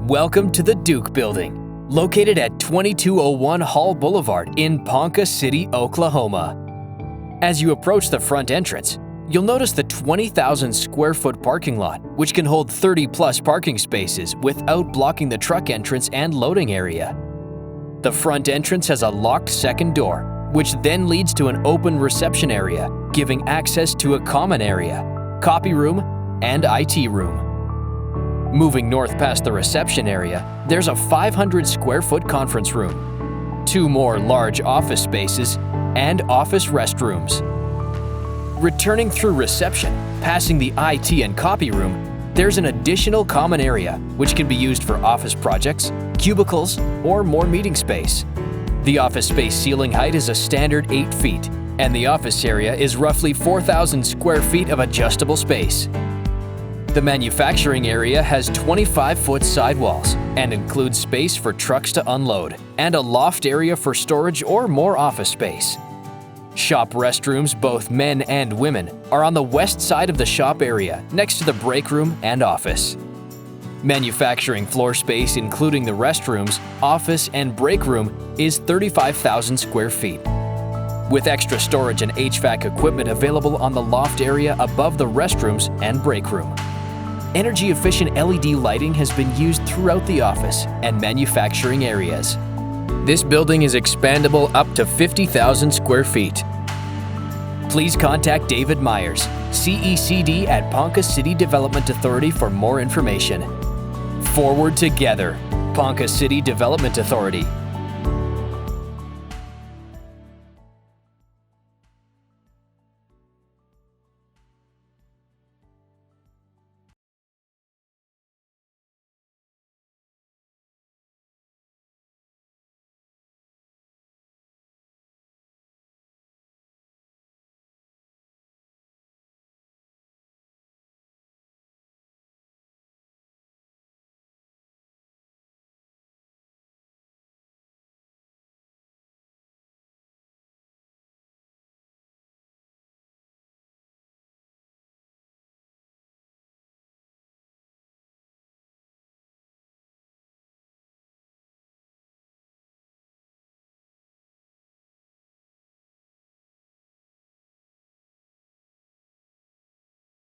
Welcome to the Duke Building, located at 2201 Hall Boulevard in Ponca City, Oklahoma. As you approach the front entrance, you'll notice the 20,000 square foot parking lot, which can hold 30+ parking spaces without blocking the truck entrance and loading area. The front entrance has a locked second door, which then leads to an open reception area, giving access to a common area, copy room, and IT room. Moving north past the reception area, there's a 500 square foot conference room, 2 more large office spaces, and office restrooms. Returning through reception, passing the IT and copy room, there's an additional common area which can be used for office projects, cubicles, or more meeting space. The office space ceiling height is a standard 8 feet, and the office area is roughly 4,000 square feet of adjustable space. The manufacturing area has 25-foot sidewalls and includes space for trucks to unload and a loft area for storage or more office space. Shop restrooms, both men and women, are on the west side of the shop area next to the break room and office. Manufacturing floor space, including the restrooms, office, and break room, is 35,000 square feet. With extra storage and HVAC equipment available on the loft area above the restrooms and break room. Energy-efficient LED lighting has been used throughout the office and manufacturing areas. This building is expandable up to 50,000 square feet. Please contact David Myers, CECD at Ponca City Development Authority for more information. Forward together, Ponca City Development Authority.